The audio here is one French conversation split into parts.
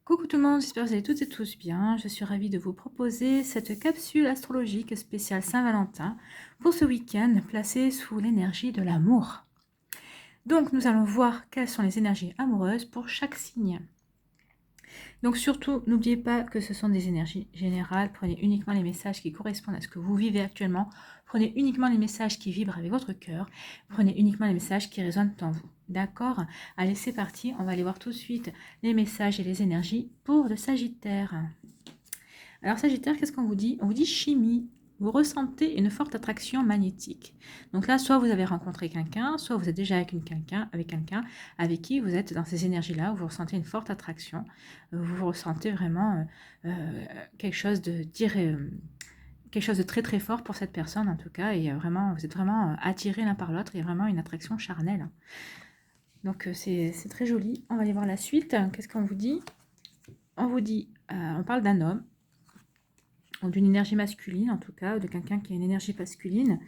Coucou tout le monde, j'espère que vous allez toutes et tous bien. Je suis ravie de vous proposer cette capsule astrologique spéciale Saint-Valentin pour ce week-end placé sous l'énergie de l'amour. Donc nous allons voir quelles sont les énergies amoureuses pour chaque signe. Donc surtout, n'oubliez pas que ce sont des énergies générales. Prenez uniquement les messages qui correspondent à ce que vous vivez actuellement. Prenez uniquement les messages qui vibrent avec votre cœur. Prenez uniquement les messages qui résonnent en vous. D'accord? Allez, c'est parti. On va aller voir tout de suite les messages et les énergies pour le Sagittaire. Alors Sagittaire, qu'est-ce qu'on vous dit? On vous dit chimie. Vous ressentez une forte attraction magnétique. Donc là, soit vous avez rencontré quelqu'un, soit vous êtes déjà avec quelqu'un avec qui vous êtes dans ces énergies-là, où vous ressentez une forte attraction. Vous ressentez vraiment quelque chose de quelque chose de très très fort pour cette personne en tout cas, et vraiment, vous êtes vraiment attirés l'un par l'autre, et vraiment une attraction charnelle. Donc c'est très joli. On va aller voir la suite. Qu'est-ce qu'on vous dit? On vous dit, on parle d'un homme, ou d'une énergie masculine en tout cas, ou de quelqu'un qui a une énergie masculine.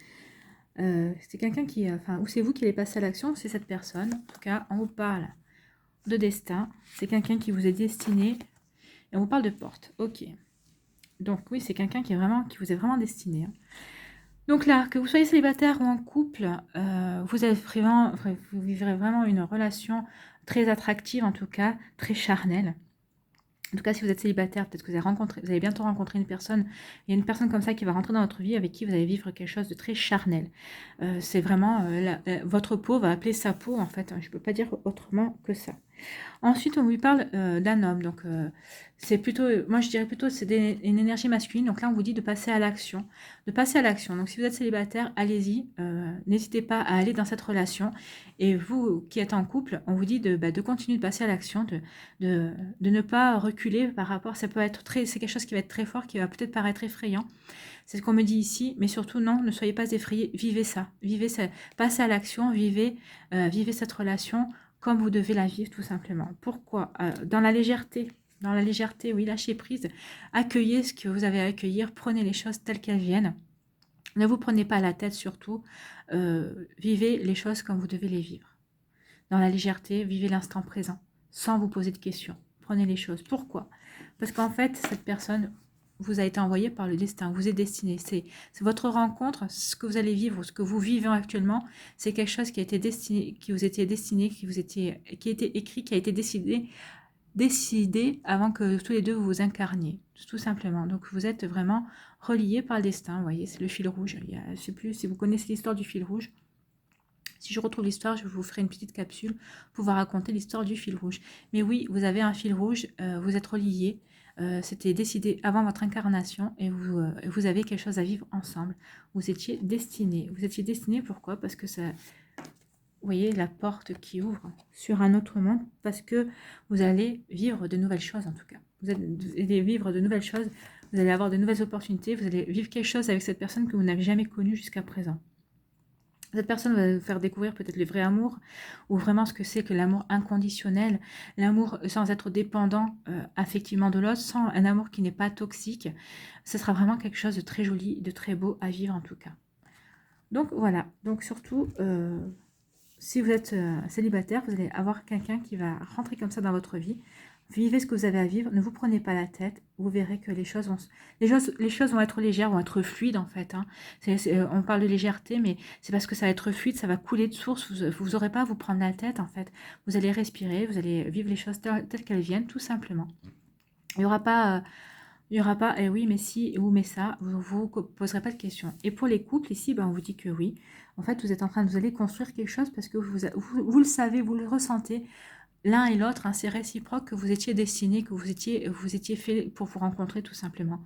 C'est quelqu'un qui, ou c'est vous qui allez passer à l'action, c'est cette personne. En tout cas, on vous parle de destin. C'est quelqu'un qui vous est destiné. Et on vous parle de porte. Ok. Donc oui, c'est quelqu'un qui vous est vraiment destiné. Hein. Donc là, que vous soyez célibataire ou en couple, vous vivrez vraiment une relation très attractive, en tout cas, très charnelle. En tout cas, si vous êtes célibataire, peut-être que vous allez bientôt rencontrer une personne. Il y a une personne comme ça qui va rentrer dans votre vie avec qui vous allez vivre quelque chose de très charnel. C'est vraiment, votre peau va appeler sa peau, en fait. Je ne peux pas dire autrement que ça. Ensuite, on lui parle d'un homme. Donc, c'est plutôt, moi je dirais plutôt, c'est une énergie masculine. Donc là, on vous dit de passer à l'action. De passer à l'action. Donc, si vous êtes célibataire, allez-y. N'hésitez pas à aller dans cette relation. Et vous qui êtes en couple, on vous dit de continuer de passer à l'action, de ne pas reculer par rapport. Ça peut être c'est quelque chose qui va être très fort, qui va peut-être paraître effrayant. C'est ce qu'on me dit ici, mais surtout non, ne soyez pas effrayés. Vivez ça. Passez à l'action. Vivez cette relation comme vous devez la vivre tout simplement. Pourquoi? Dans la légèreté, oui, lâchez prise, accueillez ce que vous avez à accueillir, prenez les choses telles qu'elles viennent. Ne vous prenez pas la tête surtout, vivez les choses comme vous devez les vivre. Dans la légèreté, vivez l'instant présent, sans vous poser de questions. Prenez les choses. Pourquoi? Parce qu'en fait, cette personne vous a été envoyée par le destin, vous est destiné. C'est votre rencontre, ce que vous allez vivre, ce que vous vivez actuellement, c'est quelque chose qui a été destiné, qui vous était destiné, qui a été écrit, qui a été décidé avant que tous les deux vous vous incarniez, tout simplement. Donc vous êtes vraiment reliés par le destin, vous voyez, c'est le fil rouge. Je ne sais plus si vous connaissez l'histoire du fil rouge. Si je retrouve l'histoire, je vous ferai une petite capsule pour vous raconter l'histoire du fil rouge. Mais oui, vous avez un fil rouge, vous êtes reliés, c'était décidé avant votre incarnation et vous avez quelque chose à vivre ensemble. Vous étiez destinés. Vous étiez destinés, pourquoi? Parce que ça, vous voyez la porte qui ouvre sur un autre monde, parce que vous allez vivre de nouvelles choses en tout cas. Vous allez vivre de nouvelles choses, vous allez avoir de nouvelles opportunités, vous allez vivre quelque chose avec cette personne que vous n'avez jamais connue jusqu'à présent. Cette personne va vous faire découvrir peut-être le vrai amour, ou vraiment ce que c'est que l'amour inconditionnel, l'amour sans être dépendant affectivement de l'autre, sans un amour qui n'est pas toxique. Ce sera vraiment quelque chose de très joli, de très beau à vivre en tout cas. Donc voilà, donc surtout, si vous êtes célibataire, vous allez avoir quelqu'un qui va rentrer comme ça dans votre vie. Vivez ce que vous avez à vivre, ne vous prenez pas la tête, vous verrez que les choses vont être légères, vont être fluides en fait. Hein. On parle de légèreté, mais c'est parce que ça va être fluide, ça va couler de source, vous n'aurez pas à vous prendre la tête en fait. Vous allez respirer, vous allez vivre les choses telles qu'elles viennent, tout simplement. Il n'y aura pas... eh oui, mais si, ou mais ça, vous ne vous poserez pas de questions. Et pour les couples, ici, ben, on vous dit que oui. En fait, vous allez construire quelque chose parce que vous le savez, vous le ressentez. L'un et l'autre, hein, c'est réciproque, que vous étiez destinés, que vous étiez fait pour vous rencontrer tout simplement.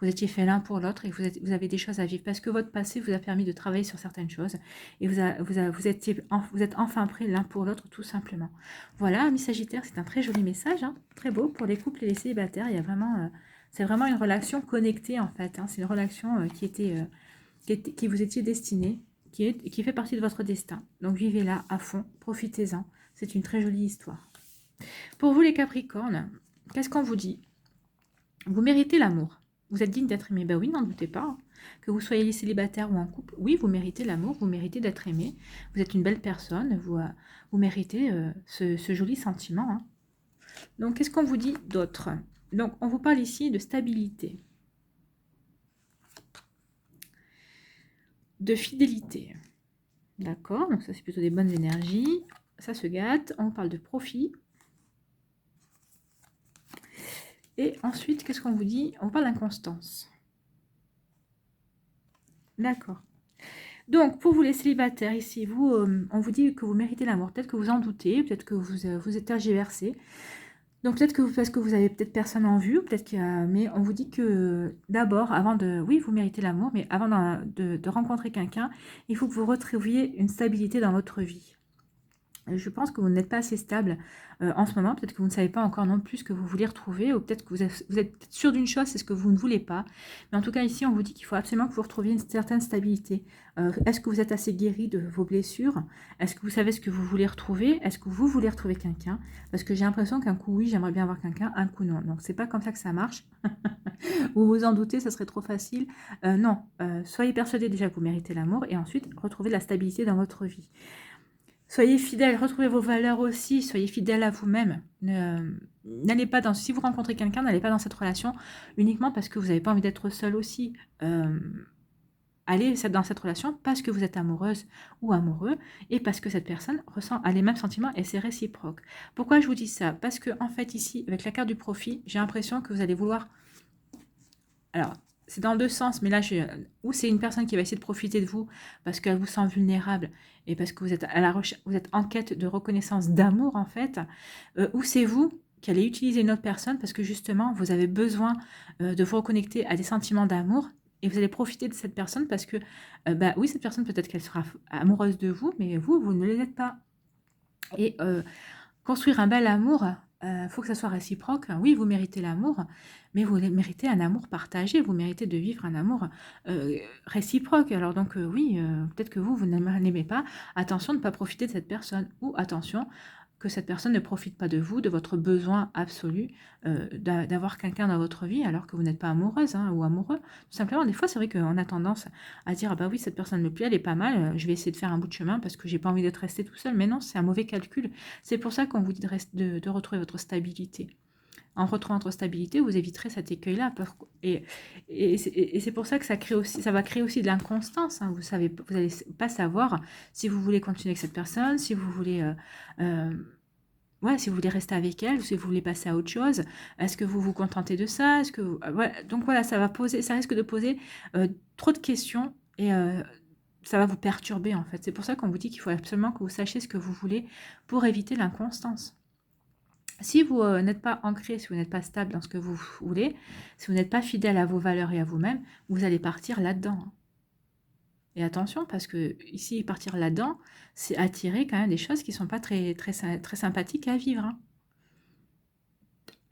Vous étiez fait l'un pour l'autre et vous avez des choses à vivre parce que votre passé vous a permis de travailler sur certaines choses et vous êtes enfin prêts l'un pour l'autre tout simplement. Voilà, amis Sagittaire, c'est un très joli message, hein, très beau pour les couples et les célibataires. Il y a vraiment, c'est vraiment une relation connectée en fait. Hein, c'est une relation qui vous étiez destinée, qui fait partie de votre destin. Donc vivez-la à fond, profitez-en. C'est une très jolie histoire. Pour vous les Capricornes, qu'est-ce qu'on vous dit? Vous méritez l'amour. Vous êtes digne d'être aimé. Ben oui, n'en doutez pas. Hein. Que vous soyez célibataire ou en couple, oui, vous méritez l'amour, vous méritez d'être aimé. Vous êtes une belle personne, vous méritez ce joli sentiment. Hein. Donc, qu'est-ce qu'on vous dit d'autre? Donc, on vous parle ici de stabilité, de fidélité. D'accord, donc ça, c'est plutôt des bonnes énergies. Ça se gâte. On parle de profit. Et ensuite, qu'est-ce qu'on vous dit? On parle d'inconstance. D'accord. Donc, pour vous les célibataires, ici, on vous dit que vous méritez l'amour. Peut-être que vous en doutez, peut-être que vous êtes tergiversé. Donc, peut-être que parce que vous avez peut-être personne en vue, peut-être qu'il y a... Mais on vous dit que d'abord, avant de... Oui, vous méritez l'amour, mais avant de rencontrer quelqu'un, il faut que vous retrouviez une stabilité dans votre vie. Je pense que vous n'êtes pas assez stable en ce moment. Peut-être que vous ne savez pas encore non plus ce que vous voulez retrouver, ou peut-être que vous êtes peut-être sûr d'une chose, c'est ce que vous ne voulez pas. Mais en tout cas, ici, on vous dit qu'il faut absolument que vous retrouviez une certaine stabilité. Est-ce que vous êtes assez guéri de vos blessures? Est-ce que vous savez ce que vous voulez retrouver? Est-ce que vous voulez retrouver quelqu'un? Parce que j'ai l'impression qu'un coup, oui, j'aimerais bien avoir quelqu'un, un coup, non. Donc, c'est pas comme ça que ça marche. Vous vous en doutez, ça serait trop facile. Non, soyez persuadés déjà que vous méritez l'amour, et ensuite, retrouvez de la stabilité dans votre vie. Soyez fidèles, retrouvez vos valeurs aussi, soyez fidèles à vous-même. N'allez pas dans, si vous rencontrez quelqu'un, n'allez pas dans cette relation uniquement parce que vous n'avez pas envie d'être seul aussi. Allez dans cette relation parce que vous êtes amoureuse ou amoureux et parce que cette personne a les mêmes sentiments et c'est réciproque. Pourquoi je vous dis ça? Parce que en fait ici, avec la carte du profit, j'ai l'impression que vous allez vouloir... Alors, c'est dans deux sens, mais là, ou c'est une personne qui va essayer de profiter de vous parce qu'elle vous sent vulnérable et parce que vous êtes vous êtes en quête de reconnaissance d'amour, en fait, ou c'est vous qui allez utiliser une autre personne parce que justement, vous avez besoin de vous reconnecter à des sentiments d'amour et vous allez profiter de cette personne parce que, bah oui, cette personne, peut-être qu'elle sera amoureuse de vous, mais vous ne l'êtes pas. Et construire un bel amour, faut que ça soit réciproque. Oui, vous méritez l'amour, mais vous méritez un amour partagé. Vous méritez de vivre un amour réciproque. Alors donc, oui, peut-être que vous n'aimez pas. Attention de ne pas profiter de cette personne. Ou attention que cette personne ne profite pas de vous, de votre besoin absolu d'avoir quelqu'un dans votre vie alors que vous n'êtes pas amoureuse ou amoureux. Tout simplement, des fois, c'est vrai qu'on a tendance à dire, ah bah oui, cette personne me plaît, elle est pas mal, je vais essayer de faire un bout de chemin parce que j'ai pas envie d'être restée tout seul. Mais non, c'est un mauvais calcul. C'est pour ça qu'on vous dit de retrouver votre stabilité. En retrouvant votre stabilité, vous éviterez cet écueil-là. Et c'est pour ça que ça va créer aussi de l'inconstance. Vous n'allez pas savoir si vous voulez continuer avec cette personne, si vous voulez, si vous voulez rester avec elle, ou si vous voulez passer à autre chose. Est-ce que vous vous contentez de ça? Donc voilà, ça risque de poser trop de questions et ça va vous perturber en fait. C'est pour ça qu'on vous dit qu'il faut absolument que vous sachiez ce que vous voulez pour éviter l'inconstance. Si vous n'êtes pas ancré, si vous n'êtes pas stable dans ce que vous voulez, si vous n'êtes pas fidèle à vos valeurs et à vous-même, vous allez partir là-dedans. Et attention, parce que ici, partir là-dedans, c'est attirer quand même des choses qui ne sont pas très, très, très sympathiques à vivre.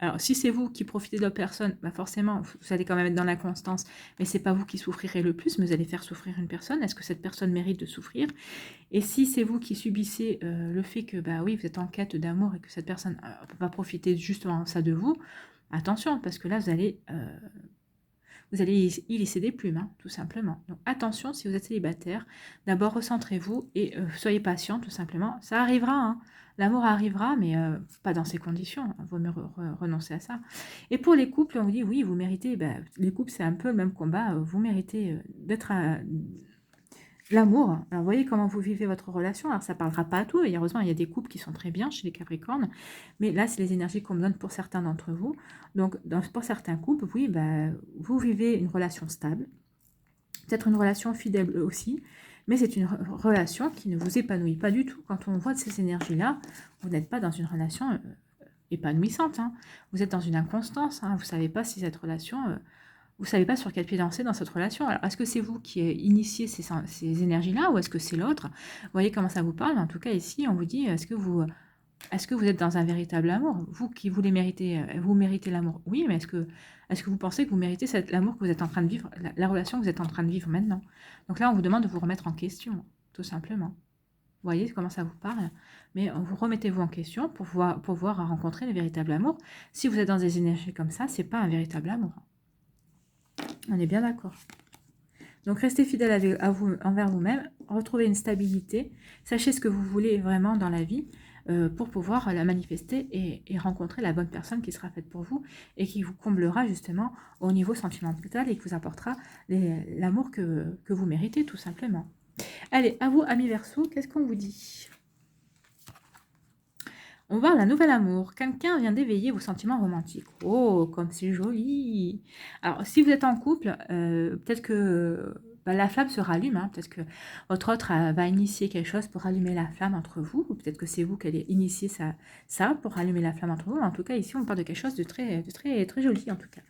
Alors, si c'est vous qui profitez de la personne, bah forcément, vous allez quand même être dans l'inconstance, mais c'est pas vous qui souffrirez le plus, mais vous allez faire souffrir une personne. Est-ce que cette personne mérite de souffrir? Et si c'est vous qui subissez le fait que, bah oui, vous êtes en quête d'amour et que cette personne va profiter justement ça de vous, attention, parce que là, vous allez y laisser des plumes, tout simplement. Donc, attention, si vous êtes célibataire, d'abord, recentrez-vous et soyez patient, tout simplement. Ça arrivera, l'amour arrivera, mais pas dans ces conditions. Il vaut mieux renoncer à ça. Et pour les couples, on vous dit, oui, vous méritez, les couples, c'est un peu le même combat, vous méritez d'être l'amour. Alors, vous voyez comment vous vivez votre relation. Alors, ça ne parlera pas à tout. Et heureusement, il y a des couples qui sont très bien chez les Capricornes. Mais là, c'est les énergies qu'on me donne pour certains d'entre vous. Donc, pour certains couples, oui, vous vivez une relation stable. Peut-être une relation fidèle aussi. Mais c'est une relation qui ne vous épanouit pas du tout. Quand on voit ces énergies-là, vous n'êtes pas dans une relation épanouissante. Vous êtes dans une inconstance. Vous ne savez pas si cette relation... vous ne savez pas sur quel pied danser dans cette relation. Alors, est-ce que c'est vous qui initiez ces énergies-là ou est-ce que c'est l'autre? Vous voyez comment ça vous parle. En tout cas, ici, on vous dit, est-ce que vous êtes dans un véritable amour? Vous qui voulez méritez l'amour? Oui, mais est-ce que vous pensez que vous méritez l'amour que vous êtes en train de vivre, la relation que vous êtes en train de vivre maintenant? Donc là, on vous demande de vous remettre en question, tout simplement. Vous voyez comment ça vous parle? Mais vous remettez-vous en question pour pouvoir rencontrer le véritable amour. Si vous êtes dans des énergies comme ça, c'est pas un véritable amour. On est bien d'accord. Donc, restez fidèle envers vous-même, retrouvez une stabilité, sachez ce que vous voulez vraiment dans la vie. pour pouvoir la manifester et rencontrer la bonne personne qui sera faite pour vous et qui vous comblera justement au niveau sentimental et qui vous apportera l'amour que vous méritez tout simplement. Allez, à vous, amis Verseau, qu'est-ce qu'on vous dit? On parle d'un nouvel amour. Quelqu'un vient d'éveiller vos sentiments romantiques. Oh, comme c'est joli. Alors, si vous êtes en couple, peut-être que la flamme se rallume. Hein. Peut-être que votre autre va initier quelque chose pour allumer la flamme entre vous. Ou peut-être que c'est vous qui allez initier ça pour allumer la flamme entre vous. En tout cas, ici, on parle de quelque chose de très joli, en tout cas.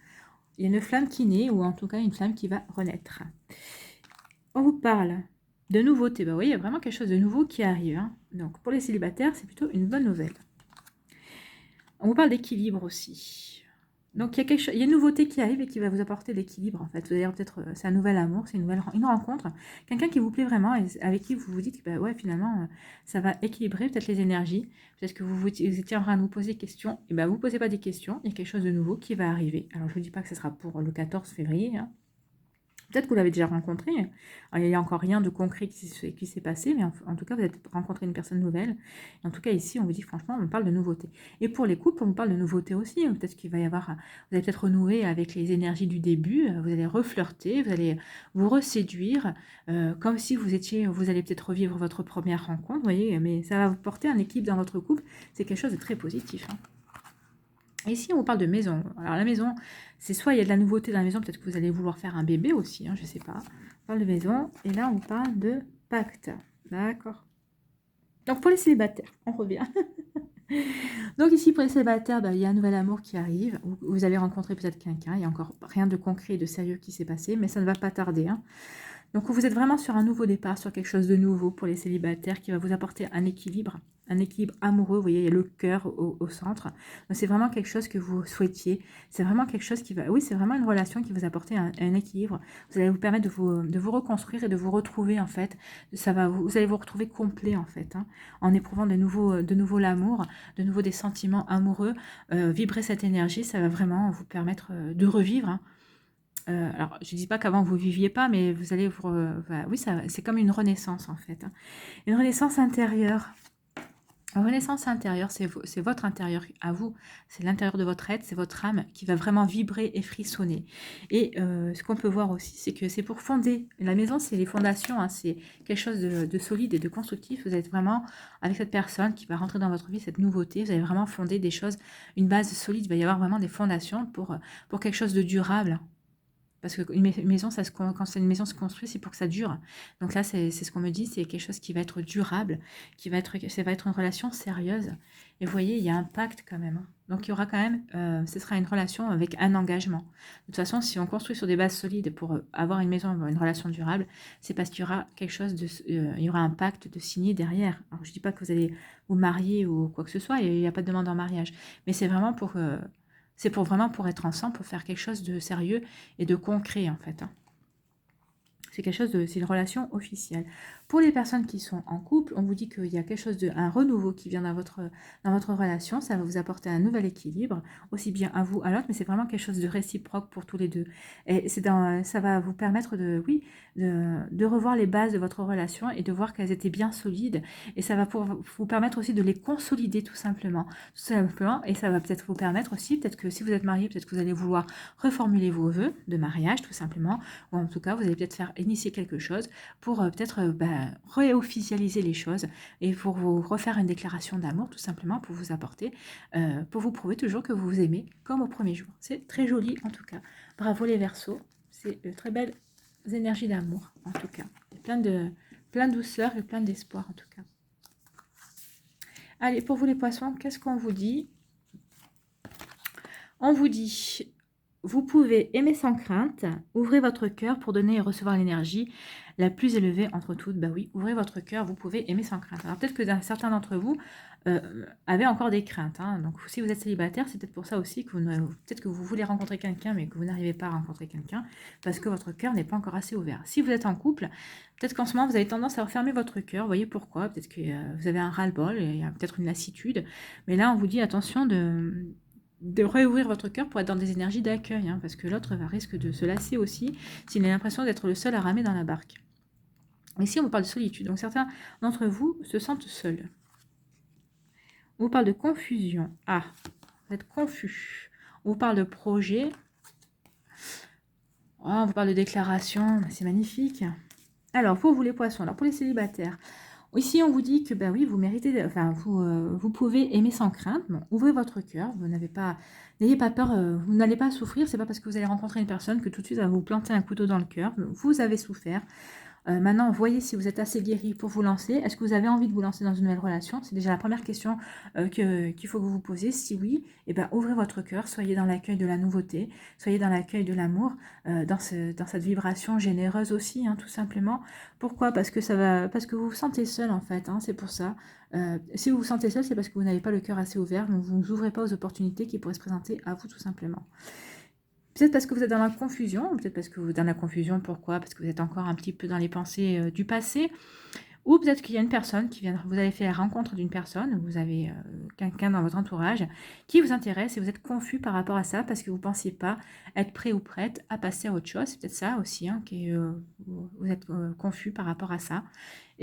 Il y a une flamme qui naît, ou en tout cas, une flamme qui va renaître. On vous parle de nouveauté. Bah oui, il y a vraiment quelque chose de nouveau qui arrive. Hein. Donc, pour les célibataires, c'est plutôt une bonne nouvelle. On vous parle d'équilibre aussi. Donc, il y a une nouveauté qui arrive et qui va vous apporter l'équilibre, en fait. Vous allez peut-être, c'est un nouvel amour, c'est une rencontre. Quelqu'un qui vous plaît vraiment et avec qui vous vous dites que, bah ouais, finalement, ça va équilibrer peut-être les énergies. Peut-être que vous étiez en train de vous poser des questions. Et bien, vous ne posez pas des questions. Il y a quelque chose de nouveau qui va arriver. Alors, je ne vous dis pas que ce sera pour le 14 février, hein. Peut-être que vous l'avez déjà rencontré. Alors, il n'y a encore rien de concret qui s'est passé, mais en tout cas, vous avez rencontré une personne nouvelle. Et en tout cas, ici, on vous dit franchement, on parle de nouveauté. Et pour les couples, on vous parle de nouveauté aussi. Peut-être qu'il va y avoir, vous allez peut-être renouer avec les énergies du début, vous allez reflirter, vous allez vous reséduire, comme si vous allez peut-être revivre votre première rencontre, vous voyez, mais ça va vous porter un équilibre dans votre couple. C'est quelque chose de très positif. Hein. Et ici, on vous parle de maison. Alors, la maison, c'est soit il y a de la nouveauté dans la maison, peut-être que vous allez vouloir faire un bébé aussi, hein, je ne sais pas. On parle de maison, et là, on vous parle de pacte. D'accord. Donc, pour les célibataires, on revient. Donc, ici, pour les célibataires, il y a un nouvel amour qui arrive. Vous allez rencontrer peut-être quelqu'un. Il n'y a encore rien de concret et de sérieux qui s'est passé, mais ça ne va pas tarder. Hein. Donc, vous êtes vraiment sur un nouveau départ, sur quelque chose de nouveau pour les célibataires qui va vous apporter un équilibre amoureux. Vous voyez, il y a le cœur au centre. Donc, c'est vraiment quelque chose que vous souhaitiez. C'est vraiment quelque chose qui va... Oui, c'est vraiment une relation qui va vous apporter un équilibre. Vous allez vous permettre de vous reconstruire et de vous retrouver, en fait. Vous allez vous retrouver complet, en fait, hein, en éprouvant de nouveau l'amour, de nouveau des sentiments amoureux. Vibrer cette énergie, ça va vraiment vous permettre de revivre, hein. Alors, je ne dis pas qu'avant vous ne viviez pas, mais vous allez vous... oui, c'est comme une renaissance, en fait. Hein. Une renaissance intérieure. Une renaissance intérieure, c'est votre intérieur à vous. C'est l'intérieur de votre être, c'est votre âme qui va vraiment vibrer et frissonner. Et ce qu'on peut voir aussi, c'est que c'est pour fonder. La maison, c'est les fondations. Hein, c'est quelque chose de solide et de constructif. Vous êtes vraiment avec cette personne qui va rentrer dans votre vie, cette nouveauté. Vous allez vraiment fonder des choses, une base solide. Il va y avoir vraiment des fondations pour quelque chose de durable. Parce qu'une maison, quand une maison se construit, c'est pour que ça dure. Donc là, c'est ce qu'on me dit, c'est quelque chose qui va être durable, ça va être une relation sérieuse. Et vous voyez, il y a un pacte quand même. Hein. Donc il y aura quand même, ce sera une relation avec un engagement. De toute façon, si on construit sur des bases solides pour avoir une maison, une relation durable, c'est parce qu'il y aura quelque chose il y aura un pacte de signé derrière. Alors je ne dis pas que vous allez vous marier ou quoi que ce soit, il n'y a pas de demande en mariage. Mais c'est vraiment pour... c'est vraiment pour être ensemble, pour faire quelque chose de sérieux et de concret, en fait. Hein. C'est une relation officielle. Pour les personnes qui sont en couple, on vous dit qu'il y a quelque chose un renouveau qui vient dans votre relation. Ça va vous apporter un nouvel équilibre, aussi bien à vous, à l'autre, mais c'est vraiment quelque chose de réciproque pour tous les deux. Et ça va vous permettre de revoir les bases de votre relation et de voir qu'elles étaient bien solides. Et ça va vous permettre aussi de les consolider tout simplement. Et ça va peut-être vous permettre aussi, peut-être que si vous êtes marié, peut-être que vous allez vouloir reformuler vos vœux de mariage tout simplement. Ou en tout cas, vous allez peut-être faire initier quelque chose pour peut-être réofficialiser les choses et pour vous refaire une déclaration d'amour tout simplement pour vous apporter, pour vous prouver toujours que vous vous aimez comme au premier jour. C'est très joli en tout cas. Bravo les Verseaux, c'est de très belles énergies d'amour en tout cas. Plein de douceur et plein d'espoir en tout cas. Allez, pour vous les poissons, qu'est-ce qu'on vous dit? On vous dit... Vous pouvez aimer sans crainte, ouvrez votre cœur pour donner et recevoir l'énergie la plus élevée entre toutes. Bah oui, ouvrez votre cœur, vous pouvez aimer sans crainte. Alors peut-être que certains d'entre vous avaient encore des craintes. Hein. Donc si vous êtes célibataire, c'est peut-être pour ça aussi que peut-être que vous voulez rencontrer quelqu'un, mais que vous n'arrivez pas à rencontrer quelqu'un, parce que votre cœur n'est pas encore assez ouvert. Si vous êtes en couple, peut-être qu'en ce moment, vous avez tendance à refermer votre cœur. Vous voyez pourquoi? Peut-être que vous avez un ras-le-bol, il y a peut-être une lassitude. Mais là, on vous dit attention de réouvrir votre cœur pour être dans des énergies d'accueil, hein, parce que l'autre risque de se lasser aussi s'il a l'impression d'être le seul à ramer dans la barque. Ici, on vous parle de solitude, donc certains d'entre vous se sentent seuls. On vous parle de confusion. Ah, vous êtes confus. On vous parle de projet. Oh, on vous parle de déclaration. C'est magnifique. Alors, pour vous les poissons, alors pour les célibataires, ici on vous dit que bah oui, vous méritez, enfin vous pouvez aimer sans crainte. Bon, ouvrez votre cœur, vous n'avez pas, n'ayez pas peur, vous n'allez pas souffrir. C'est pas parce que vous allez rencontrer une personne que tout de suite ça va vous planter un couteau dans le cœur. Vous avez souffert. Maintenant, voyez si vous êtes assez guéri pour vous lancer. Est-ce que vous avez envie de vous lancer dans une nouvelle relation? C'est déjà la première question qu'il faut que vous vous posiez. Si oui, eh ben, ouvrez votre cœur, soyez dans l'accueil de la nouveauté, soyez dans l'accueil de l'amour, dans cette vibration généreuse aussi, hein, tout simplement. Pourquoi? Parce que vous vous sentez seul en fait, hein, c'est pour ça. Si vous vous sentez seul, c'est parce que vous n'avez pas le cœur assez ouvert, donc vous ne vous ouvrez pas aux opportunités qui pourraient se présenter à vous tout simplement. Peut-être parce que vous êtes dans la confusion, peut-être parce que vous êtes dans la confusion, pourquoi? Parce que vous êtes encore un petit peu dans les pensées du passé, ou peut-être qu'il y a une personne qui vient, vous avez fait la rencontre d'une personne, vous avez quelqu'un dans votre entourage qui vous intéresse et vous êtes confus par rapport à ça parce que vous ne pensiez pas être prêt ou prête à passer à autre chose. C'est peut-être ça aussi, hein, vous êtes confus par rapport à ça.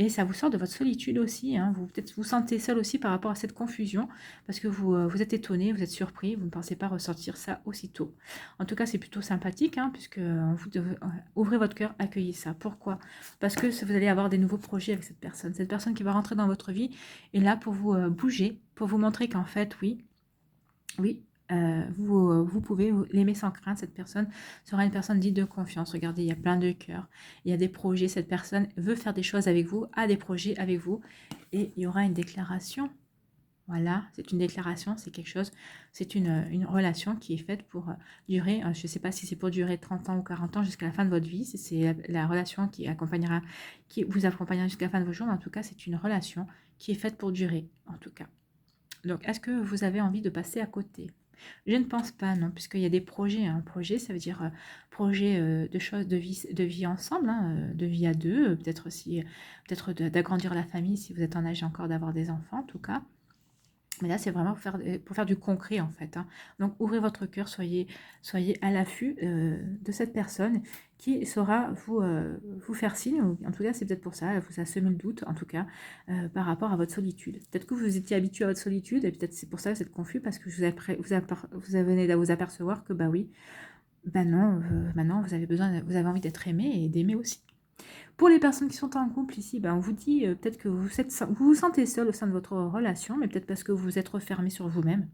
Et ça vous sort de votre solitude aussi, hein. Peut-être vous sentez seul aussi par rapport à cette confusion parce que vous êtes étonné, vous êtes surpris, vous ne pensez pas ressentir ça aussitôt. En tout cas, c'est plutôt sympathique, hein, puisque vous devez ouvrir votre cœur, accueillir ça. Pourquoi? Parce que vous allez avoir des nouveaux projets avec cette personne. Cette personne qui va rentrer dans votre vie est là pour vous bouger, pour vous montrer qu'en fait, oui, vous pouvez l'aimer sans crainte. Cette personne sera une personne dite de confiance. Regardez, il y a plein de cœurs, il y a des projets. Cette personne veut faire des choses avec vous, a des projets avec vous, et il y aura une déclaration. Voilà, c'est une déclaration, c'est quelque chose, c'est une relation qui est faite pour durer, je ne sais pas si c'est pour durer 30 ans ou 40 ans jusqu'à la fin de votre vie, si c'est la relation qui vous accompagnera jusqu'à la fin de vos jours, mais en tout cas, c'est une relation qui est faite pour durer, en tout cas. Donc, est-ce que vous avez envie de passer à côté? Je ne pense pas, non, puisqu'il y a des projets. Un projet, ça veut dire projet de choses, de vie ensemble, hein, de vie à deux, peut-être aussi, peut-être d'agrandir la famille si vous êtes en âge encore d'avoir des enfants, en tout cas. Mais là, c'est vraiment pour faire du concret, en fait, hein. Donc, ouvrez votre cœur, soyez à l'affût de cette personne qui saura vous faire signe. Ou, en tout cas, c'est peut-être pour ça, vous a semé le doute, en tout cas, par rapport à votre solitude. Peut-être que vous étiez habitué à votre solitude, et peut-être c'est pour ça que vous êtes confus, parce que vous venez à vous apercevoir que, bah oui, bah non, maintenant, vous avez envie d'être aimé et d'aimer aussi. Pour les personnes qui sont en couple ici, ben on vous dit peut-être que vous vous sentez seul au sein de votre relation, mais peut-être parce que vous êtes refermé sur vous-même.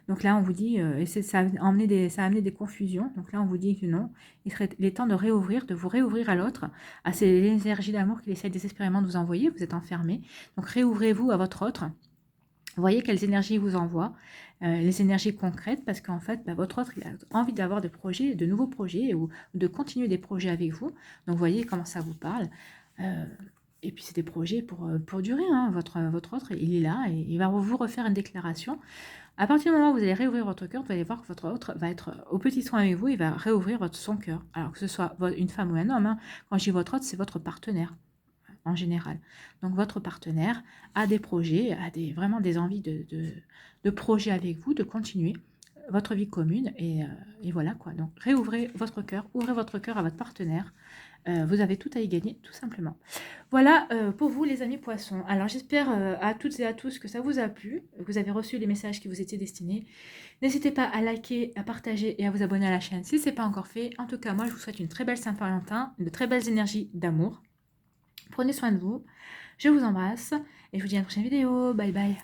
Donc là, on vous dit, et ça a amené des confusions. Donc là, on vous dit que non, il est temps de vous réouvrir à l'autre, à ces énergies d'amour qu'il essaie désespérément de vous envoyer. Vous êtes enfermé. Donc réouvrez-vous à votre autre. Voyez quelles énergies vous envoie, les énergies concrètes, parce qu'en fait, bah, votre autre, il a envie d'avoir des projets, de nouveaux projets, ou de continuer des projets avec vous. Donc, voyez comment ça vous parle. Et puis, c'est des projets pour durer, hein. Votre autre, il est là, et il va vous refaire une déclaration. À partir du moment où vous allez réouvrir votre cœur, vous allez voir que votre autre va être au petit soin avec vous, il va réouvrir son cœur. Alors que ce soit une femme ou un homme, hein. Quand je dis votre autre, c'est votre partenaire en général. Donc votre partenaire a des projets, vraiment des envies de projets avec vous, de continuer votre vie commune et voilà quoi. Donc réouvrez votre cœur, ouvrez votre cœur à votre partenaire. Vous avez tout à y gagner tout simplement. Voilà pour vous les amis poissons. Alors j'espère à toutes et à tous que ça vous a plu, que vous avez reçu les messages qui vous étaient destinés. N'hésitez pas à liker, à partager et à vous abonner à la chaîne si ce n'est pas encore fait. En tout cas moi je vous souhaite une très belle Saint-Valentin, de très belles énergies d'amour. Prenez soin de vous, je vous embrasse et je vous dis à la prochaine vidéo. Bye bye.